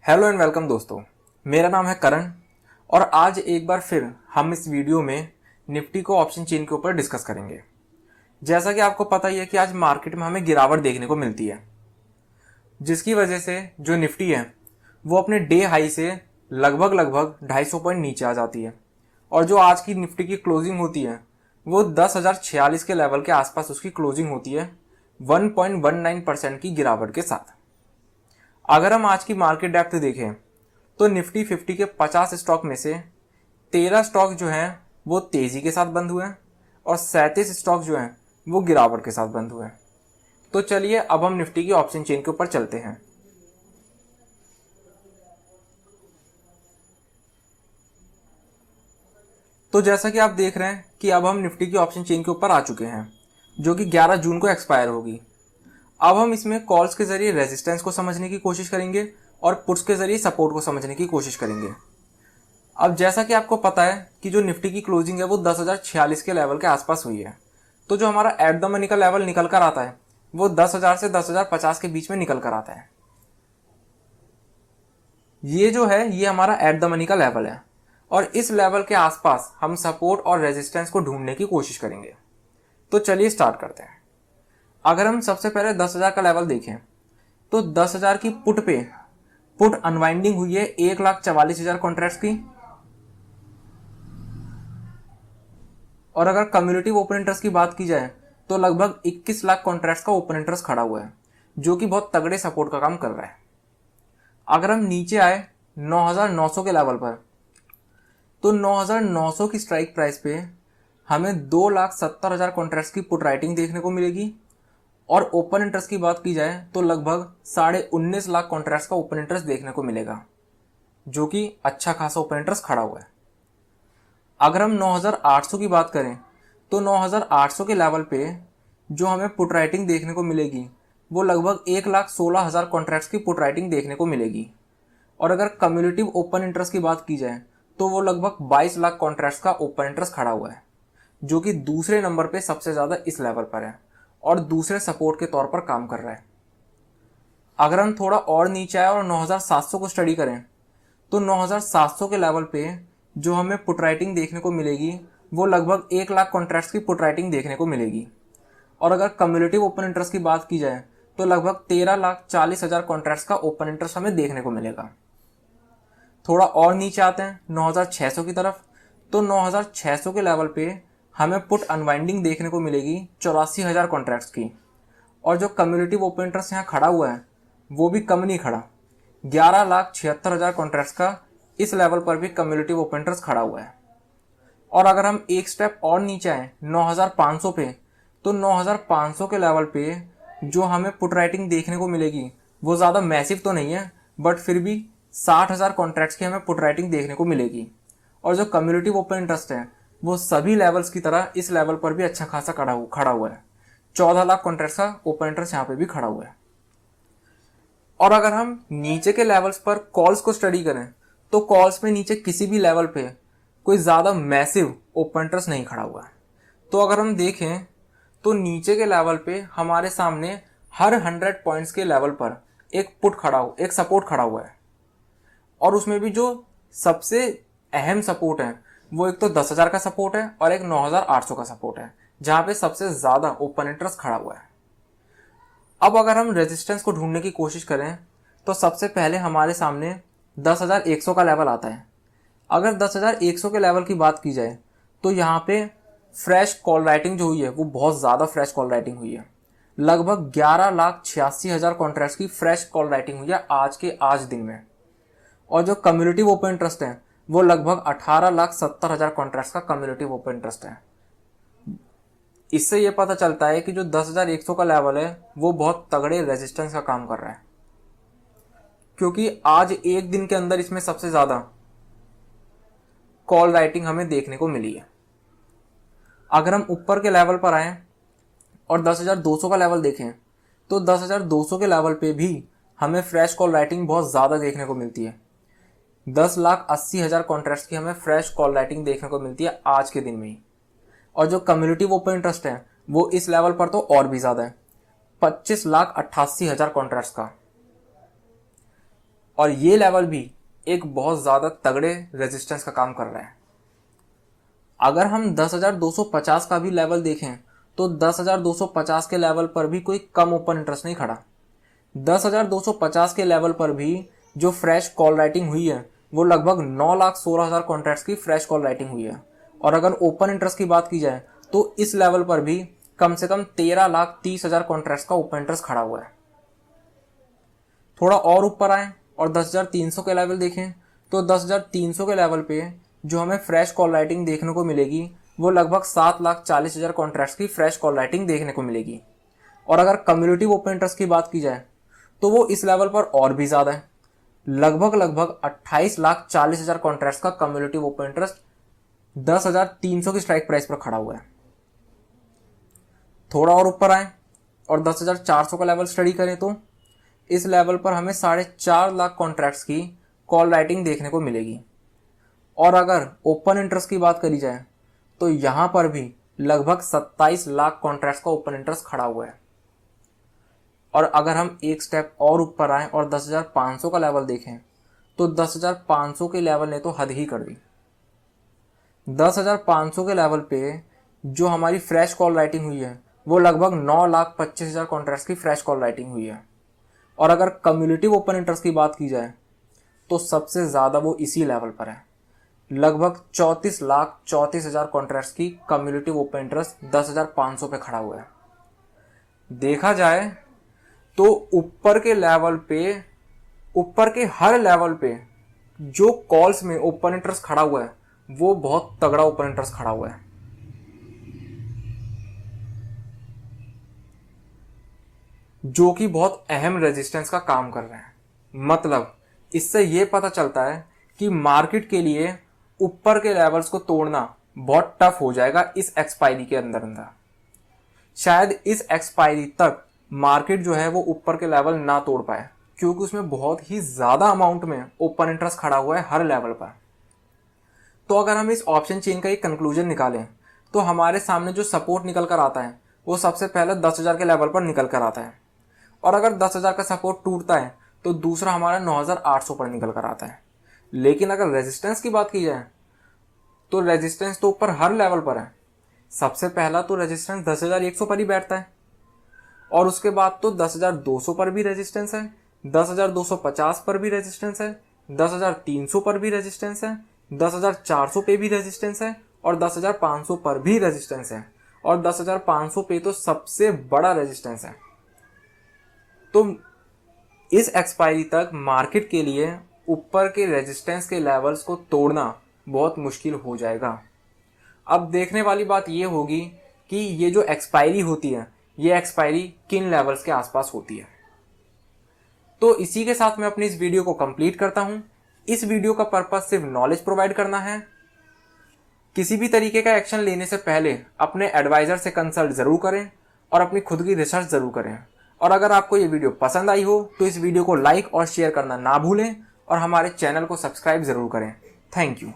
Hello and welcome दोस्तों, मेरा नाम है करण और आज एक बार फिर हम इस वीडियो में निफ्टी को ऑप्शन चेन के ऊपर डिस्कस करेंगे। जैसा कि आपको पता ही है कि आज मार्केट में हमें गिरावट देखने को मिलती है, जिसकी वजह से जो निफ्टी है वो अपने डे हाई से लगभग 250 पॉइंट नीचे आ जाती है और जो आज की निफ्टी की क्लोजिंग होती है वो 10,046 के लेवल के आसपास उसकी क्लोजिंग होती है 1.19% की गिरावट के साथ। अगर हम आज की मार्केट डेप्थ देखें तो निफ्टी 50 के 50 स्टॉक में से 13 स्टॉक जो हैं वो तेजी के साथ बंद हुए हैं और 37 स्टॉक जो हैं वो गिरावट के साथ बंद हुए हैं। तो चलिए अब हम निफ्टी की ऑप्शन चेन के ऊपर चलते हैं। तो जैसा कि आप देख रहे हैं कि अब हम निफ्टी की ऑप्शन चेन के ऊपर आ चुके हैं, जो कि 11 जून को एक्सपायर होगी। अब हम इसमें कॉल्स के जरिए रेजिस्टेंस को समझने की कोशिश करेंगे और पुट्स के जरिए सपोर्ट को समझने की कोशिश करेंगे। अब जैसा कि आपको पता है कि जो निफ्टी की क्लोजिंग है वो 10,046 के लेवल के आसपास हुई है, तो जो हमारा एट द मनी का लेवल निकल कर आता है वो 10,000 से 10,050 के बीच में निकल कर आता है। ये जो है ये हमारा एट द मनी का लेवल है और इस लेवल के आसपास हम सपोर्ट और रेजिस्टेंस को ढूंढने की कोशिश करेंगे। तो चलिए स्टार्ट करते हैं। अगर हम सबसे पहले 10,000 का लेवल देखें तो 10,000 की पुट अनवाइंडिंग हुई है 1,44,000 कॉन्ट्रैक्ट्स की, और अगर कम्युनिटिव ओपन इंटरेस्ट की बात की जाए तो लगभग 21 लाख कॉन्ट्रैक्ट्स का ओपन इंटरेस्ट खड़ा हुआ है, जो कि बहुत तगड़े सपोर्ट का काम कर रहा है। अगर हम नीचे आए 9,900 के लेवल पर तो 9,900 की स्ट्राइक प्राइस पे हमें 2,70,000 कॉन्ट्रैक्ट्स की पुट राइटिंग देखने को मिलेगी और ओपन इंटरेस्ट की बात की जाए तो लगभग 19.5 लाख कॉन्ट्रैक्ट्स का ओपन इंटरेस्ट देखने को मिलेगा, जो कि अच्छा खासा ओपन इंटरेस्ट खड़ा हुआ है। अगर हम 9,800 की बात करें तो 9,800 के लेवल पे जो हमें पुट राइटिंग देखने को मिलेगी वो लगभग 1,16,000 कॉन्ट्रैक्ट्स की पुट राइटिंग देखने को मिलेगी, और अगर कम्युनिटिव ओपन इंटरेस्ट की बात की जाए तो वो लगभग 22 लाख कॉन्ट्रैक्ट्स का ओपन इंटरेस्ट खड़ा हुआ है, जो कि दूसरे नंबर पे सबसे ज़्यादा इस लेवल पर है और दूसरे सपोर्ट के तौर पर काम कर रहा है। अगर हम थोड़ा और नीचे आए और 9,700 को स्टडी करें तो 9,700 के लेवल पे जो हमें पुट राइटिंग देखने को मिलेगी वो लगभग 1 लाख कॉन्ट्रैक्ट्स की पुट राइटिंग देखने को मिलेगी, और अगर कम्युनिटिव ओपन इंटरेस्ट की बात की जाए तो लगभग 13,40,000 कॉन्ट्रैक्ट्स का ओपन इंटरेस्ट हमें देखने को मिलेगा। थोड़ा और नीचे आते हैं 9,600 की तरफ, तो 9,600 के लेवल पे हमें पुट अनवाइंडिंग देखने को मिलेगी 84,000 कॉन्ट्रैक्ट्स की, और जो कम्युनिटिव ओपन इंटरेस्ट यहाँ खड़ा हुआ है वो भी कम नहीं खड़ा, 11,76,000 कॉन्ट्रैक्ट्स का इस लेवल पर भी कम्युनिटिव ओपन इंटरेस्ट खड़ा हुआ है। और अगर हम एक स्टेप और नीचे आए 9,500 पे तो 9,500 के लेवल पे जो हमें पुट राइटिंग देखने को मिलेगी वो ज़्यादा मैसिव तो नहीं है, बट फिर भी 60,000 कॉन्ट्रैक्ट्स की हमें पुट राइटिंग देखने को मिलेगी, और जो कम्युनिटिव ओपन इंटरेस्ट है वो सभी लेवल्स की तरह इस लेवल पर भी अच्छा खासा खड़ा हुआ है। 14 लाख कॉन्ट्रैक्ट्स का ओपन इंटरेस्ट यहाँ पे भी खड़ा हुआ है। और अगर हम नीचे के लेवल्स पर कॉल्स को स्टडी करें तो कॉल्स में नीचे किसी भी लेवल पे कोई ज़्यादा मैसिव ओपन इंटरेस्ट नहीं खड़ा हुआ है। तो अगर हम देखें तो नीचे के लेवल पे हमारे सामने हर 100 पॉइंट्स के लेवल पर एक सपोर्ट खड़ा हुआ है, और उसमें भी जो सबसे अहम सपोर्ट है वो एक तो 10,000 का सपोर्ट है और एक 9,800 का सपोर्ट है, जहां पे सबसे ज्यादा ओपन इंटरेस्ट खड़ा हुआ है। अब अगर हम रेजिस्टेंस को ढूंढने की कोशिश करें तो सबसे पहले हमारे सामने 10,100 का लेवल आता है। अगर 10,100 के लेवल की बात की जाए तो यहाँ पे फ्रेश कॉल राइटिंग जो हुई है वो बहुत ज़्यादा फ्रेश कॉल राइटिंग हुई है, लगभग 11,86,000 कॉन्ट्रैक्ट्स की फ्रेश कॉल राइटिंग हुई है आज दिन में, और जो कम्युनिटिव ओपन इंटरेस्ट है वो लगभग 18,70,000 कॉन्ट्रैक्ट्स का कम्युनिटिव ओपन इंटरेस्ट है। इससे ये पता चलता है कि जो 10,100 का लेवल है वो बहुत तगड़े रेजिस्टेंस का काम कर रहा है, क्योंकि आज एक दिन के अंदर इसमें सबसे ज़्यादा कॉल राइटिंग हमें देखने को मिली है। अगर हम ऊपर के लेवल पर आएँ और 10,200 का लेवल देखें तो 10,200 के लेवल पे भी हमें फ्रेश कॉल राइटिंग बहुत ज़्यादा देखने को मिलती है। 10,80,000 कॉन्ट्रैक्ट्स की हमें फ्रेश कॉल राइटिंग देखने को मिलती है आज के दिन में ही, और जो कम्युनिटिव ओपन इंटरेस्ट है वो इस लेवल पर तो और भी ज़्यादा है, 25,88,000 कॉन्ट्रैक्ट्स का। और ये लेवल भी एक बहुत ज़्यादा तगड़े रेजिस्टेंस का काम कर रहा है। अगर हम 10,250 का भी लेवल देखें तो 10,250 के लेवल पर भी कोई कम ओपन इंटरेस्ट नहीं खड़ा। 10,250 के लेवल पर भी जो फ्रेश कॉल राइटिंग हुई है वो लगभग 9,16,000 कॉन्ट्रैक्ट्स की फ्रेश कॉल राइटिंग हुई है। और अगर ओपन इंटरेस्ट की बात की जाए तो इस लेवल पर भी कम से कम 13,30,000 कॉन्ट्रैक्ट्स का ओपन इंटरेस्ट खड़ा हुआ है। थोड़ा और ऊपर आए और 10,300 के लेवल देखें तो 10,300 के लेवल पे जो हमें फ्रेश कॉल राइटिंग देखने को मिलेगी वो लगभग 7,40,000 कॉन्ट्रैक्ट्स की फ्रेश कॉल राइटिंग देखने को मिलेगी। और अगर कम्युलेटिव ओपन इंटरेस्ट की बात की जाए तो वो इस लेवल पर और भी ज़्यादा है। लगभग 28,40,000 कॉन्ट्रैक्ट्स का कम्युलेटिव ओपन इंटरेस्ट 10,300 की स्ट्राइक प्राइस पर खड़ा हुआ है। थोड़ा और ऊपर आए और 10,400 का लेवल स्टडी करें तो इस लेवल पर हमें 4.5 लाख कॉन्ट्रैक्ट्स की कॉल राइटिंग देखने को मिलेगी। और अगर ओपन इंटरेस्ट की बात करी जाए तो यहाँ पर भी लगभग 27 लाख कॉन्ट्रैक्ट्स का ओपन इंटरेस्ट खड़ा हुआ है। और अगर हम एक स्टेप और ऊपर आए और 10,500 का लेवल देखें तो 10,500 के लेवल ने तो हद ही कर दी। 10,500 के लेवल पे जो हमारी फ्रेश कॉल राइटिंग हुई है वो लगभग 9,25,000 कॉन्ट्रैक्ट्स की फ्रेश कॉल राइटिंग हुई है। और अगर कम्युलेटिव ओपन इंटरेस्ट की बात की जाए तो सबसे ज़्यादा वो इसी लेवल पर है। लगभग 34,34,000 कॉन्ट्रैक्ट्स की कम्युलेटिव ओपन इंटरेस्ट 10,500 पे खड़ा हुआ है। देखा जाए तो ऊपर के लेवल पे, ऊपर के हर लेवल पे जो कॉल्स में ओपन इंटरेस्ट खड़ा हुआ है वो बहुत तगड़ा ओपन इंटरेस्ट खड़ा हुआ है। जो कि बहुत अहम रेजिस्टेंस का काम कर रहे हैं। मतलब इससे ये पता चलता है कि मार्केट के लिए ऊपर के लेवल्स को तोड़ना बहुत टफ हो जाएगा इस एक्सपायरी के अंदर अंदर। शायद इस एक्सपायरी तक मार्केट जो है वो ऊपर के लेवल ना तोड़ पाए, क्योंकि उसमें बहुत ही ज़्यादा अमाउंट में ओपन इंटरेस्ट खड़ा हुआ है हर लेवल पर। तो अगर हम इस ऑप्शन चेन का एक कंक्लूजन निकालें तो हमारे सामने जो सपोर्ट निकल कर आता है वो सबसे पहले 10,000 के लेवल पर निकल कर आता है। और अगर 10,000 का सपोर्ट टूटता है तो दूसरा हमारा 9,800 पर निकल कर आता है। लेकिन अगर रेजिस्टेंस की बात की जाए तो रेजिस्टेंस तो ऊपर हर लेवल पर है। सबसे पहला तो रेजिस्टेंस 10,100 पर ही बैठता है और उसके बाद तो 10,200 पर भी रेजिस्टेंस है, 10,250 पर भी रेजिस्टेंस है, 10,300 पर भी रेजिस्टेंस है, 10,400 पे भी रेजिस्टेंस है और 10,500 पर भी रेजिस्टेंस है। और 10,500 पे तो सबसे बड़ा रेजिस्टेंस है। तो इस एक्सपायरी तक मार्केट के लिए ऊपर के रेजिस्टेंस के लेवल्स को तोड़ना बहुत मुश्किल हो जाएगा। अब देखने वाली बात ये होगी कि ये जो एक्सपायरी होती है ये एक्सपायरी किन लेवल्स के आसपास होती है। तो इसी के साथ मैं अपनी इस वीडियो को कंप्लीट करता हूं। इस वीडियो का पर्पस सिर्फ नॉलेज प्रोवाइड करना है। किसी भी तरीके का एक्शन लेने से पहले अपने एडवाइजर से कंसल्ट जरूर करें और अपनी खुद की रिसर्च जरूर करें। और अगर आपको ये वीडियो पसंद आई हो तो इस वीडियो को लाइक और शेयर करना ना भूलें और हमारे चैनल को सब्सक्राइब जरूर करें। Thank you.